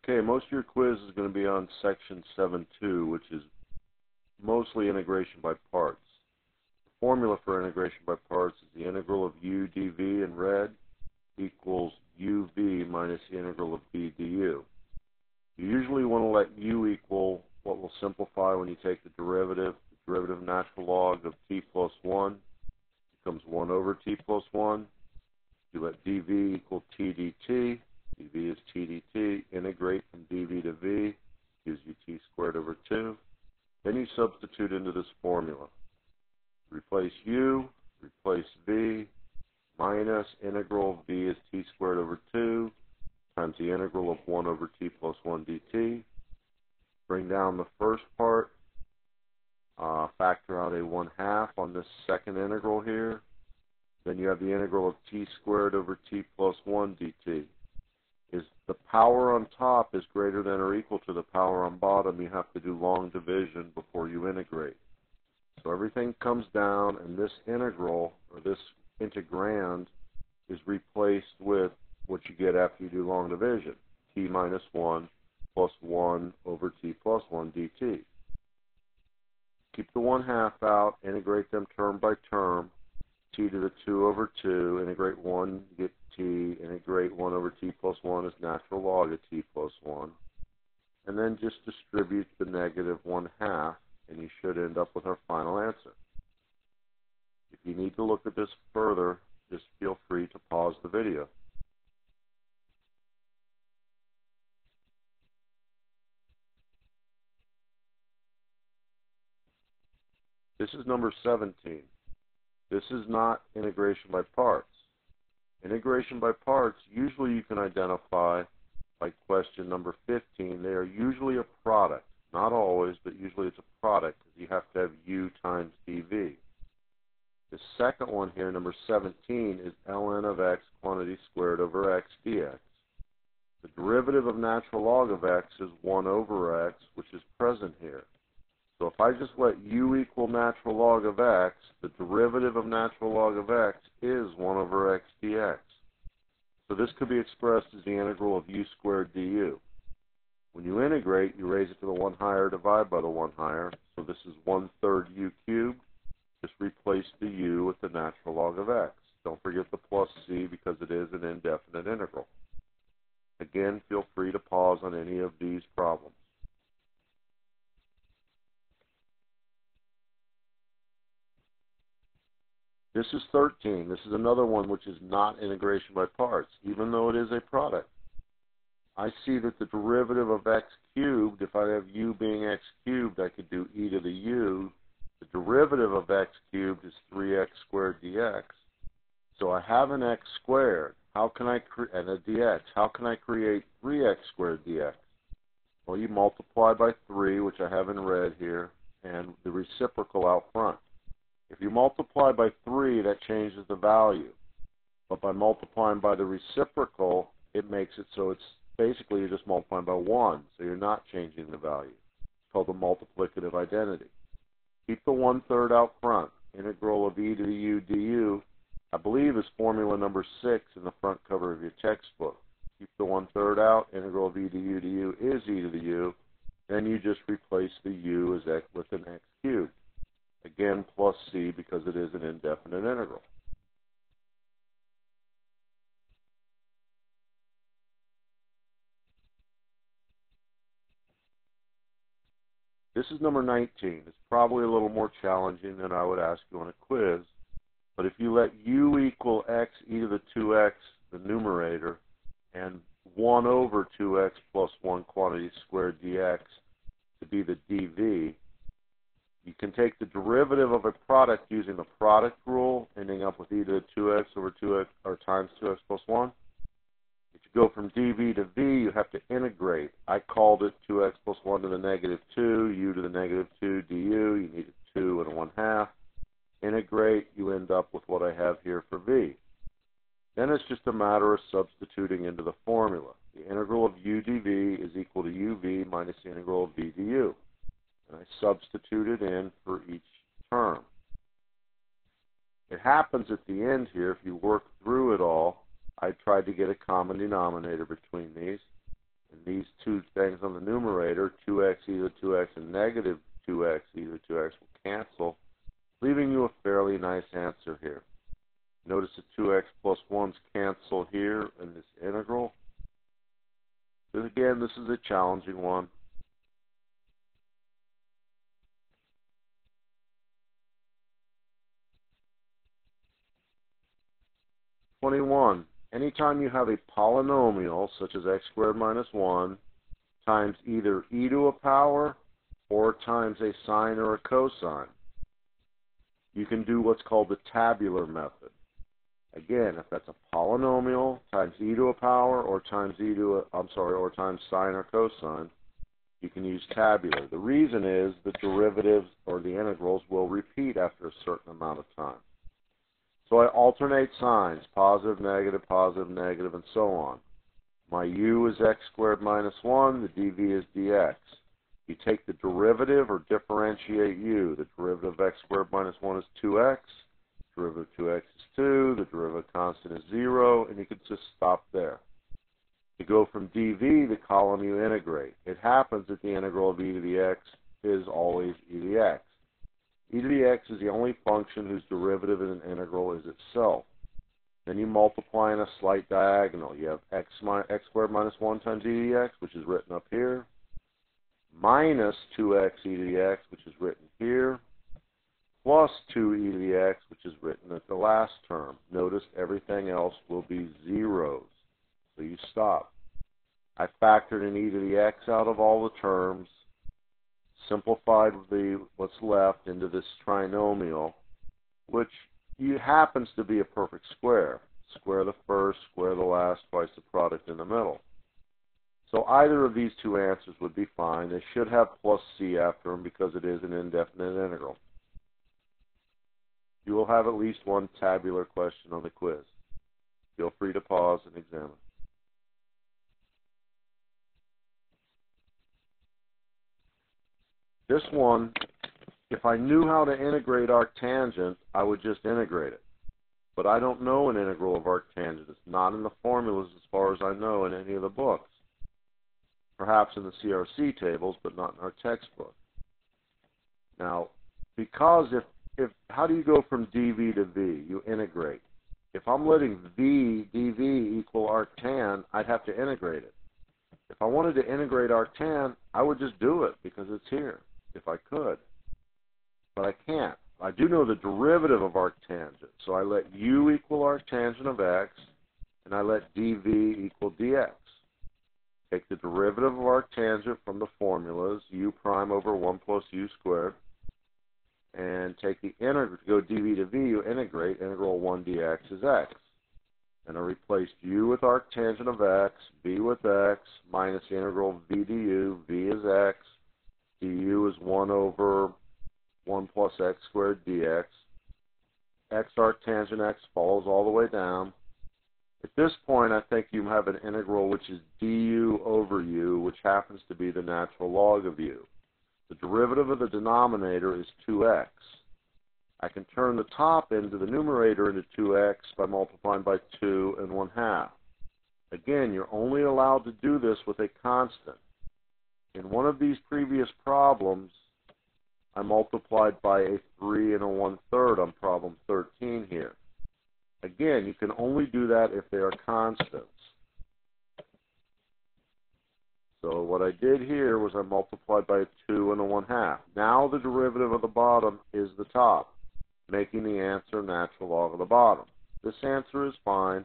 Okay, most of your quiz is going to be on section 7.2, which is mostly integration by parts. The formula for integration by parts is the integral of u dv in red equals uv minus the integral of v du. You usually want to let u equal what will simplify when you take the derivative. The derivative natural log of t plus 1 becomes 1 over t plus 1. You let dv equal t dt. dv is t dt. Integrate from dv to v gives you t squared over 2. Then you substitute into this formula. Replace u, replace v, minus integral of v is t squared over 2 times the integral of 1 over t plus 1 dt. Bring down the first part. Factor out a 1/2 on this second integral here. Then you have the integral of t squared over t plus 1 dt. If the power on top is greater than or equal to the power on bottom, you have to do long division before you integrate. So everything comes down, and this integral, or this integrand, is replaced with what you get after you do long division, t minus 1 plus 1 over t plus 1 dt. Keep the 1/2 out, integrate them term by term. T to the 2 over 2, integrate 1, get t, integrate 1 over t plus 1 is natural log of t plus 1. And then just distribute the negative 1/2, and you should end up with our final answer. If you need to look at this further, just feel free to pause the video. This is number 17. This is not integration by parts. Integration by parts, usually you can identify by question number 15. They are usually a product. Not always, but usually it's a product because you have to have u times dv. The second one here, number 17, is ln of x quantity squared over x dx. The derivative of natural log of x is 1 over x, which is present here. So if I just let u equal natural log of x, the derivative of natural log of x is 1 over x dx. So this could be expressed as the integral of u squared du. When you integrate, you raise it to the 1 higher, divide by the 1 higher. So this is 1/3 u cubed. Just replace the u with the natural log of x. Don't forget the plus c because it is an indefinite integral. Again, feel free to pause on any of these problems. This is 13. This is another one which is not integration by parts, even though it is a product. I see that the derivative of x cubed, if I have u being x cubed, I could do e to the u. The derivative of x cubed is 3x squared dx. So I have an x squared. How can I and a dx? How can I create 3x squared dx? Well, you multiply by 3, which I have in red here, and the reciprocal out front. If you multiply by 3, that changes the value. But by multiplying by the reciprocal, it makes it so it's basically you're just multiplying by 1, so you're not changing the value. It's called the multiplicative identity. Keep the 1/3 out front. Integral of e to the u du, I believe, is formula number 6 in the front cover of your textbook. Keep the 1/3 out. Integral of e to u du is e to the u. Then you just replace the u as x with an x cubed. Again, plus c because it is an indefinite integral. This is number 19. It's probably a little more challenging than I would ask you on a quiz. But if you let u equal x e to the 2x, the numerator, and 1 over 2x plus 1 quantity squared dx to be the dv, you can take the derivative of a product using the product rule, ending up with e to the 2x over 2x or times 2x plus 1. If you go from dv to v, you have to integrate. I called it 2x plus 1 to the negative 2, u to the negative 2 du. You need a 2 and a 1/2. Integrate, you end up with what I have here for v. Then it's just a matter of substituting into the formula. The integral of u dv is equal to uv minus the integral of v du. And I substitute it in for each term. It happens at the end here, if you work through it all, I tried to get a common denominator between these. And these two things on the numerator, 2x e to the 2x and negative 2x e to the 2x, will cancel, leaving you a fairly nice answer here. Notice the 2x plus 1's cancel here in this integral. But again, this is a challenging one. (21) Anytime you have a polynomial, such as x squared minus 1, times either e to a power or times a sine or a cosine, you can do what's called the tabular method. Again, if that's a polynomial times e to a power or times or times sine or cosine, you can use tabular. The reason is the derivatives or the integrals will repeat after a certain amount of time. So I alternate signs, positive, negative, and so on. My u is x squared minus 1, the dv is dx. You take the derivative or differentiate u. The derivative of x squared minus 1 is 2x. Derivative of 2x is 2. The derivative constant is 0, and you can just stop there. To go from dv, the column you integrate. It happens that the integral of e to the x is always e to the x. E to the x is the only function whose derivative in an integral is itself. Then you multiply in a slight diagonal. You have x squared minus 1 times e to the x, which is written up here, minus 2x e to the x, which is written here, plus 2e to the x, which is written at the last term. Notice everything else will be zeros, so you stop. I factored in e to the x out of all the terms, simplified what's left into this trinomial, which happens to be a perfect square. Square the first, square the last, twice the product in the middle. So either of these two answers would be fine. They should have plus c after them because it is an indefinite integral. You will have at least one tabular question on the quiz. Feel free to pause and examine. This one, if I knew how to integrate arctangent, I would just integrate it. But I don't know an integral of arctangent. It's not in the formulas as far as I know in any of the books. Perhaps in the CRC tables, but not in our textbook. Now, because how do you go from dv to v? You integrate. If I'm letting dv equal arctan, I'd have to integrate it. If I wanted to integrate arctan, I would just do it because it's here, if I could. But I can't. I do know the derivative of arctangent, so I let u equal arctangent of x, and I let dv equal dx. Take the derivative of arctangent from the formulas, u prime over 1 plus u squared, and take the integral, to go dv to v, you integrate, integral 1 dx is x. And I replaced u with arctangent of x, v with x, minus the integral of v du, v is x, du is 1 over 1 plus x squared dx. X arctangent x follows all the way down. At this point, I think you have an integral which is du over u, which happens to be the natural log of u. The derivative of the denominator is 2x. I can turn the top into the numerator into 2x by multiplying by 2 and 1/2. Again, you're only allowed to do this with a constant. In one of these previous problems, I multiplied by a 3 and a 1/3 on problem 13 here. Again, you can only do that if they are constants. So what I did here was I multiplied by a 2 and a 1/2. Now the derivative of the bottom is the top, making the answer natural log of the bottom. This answer is fine.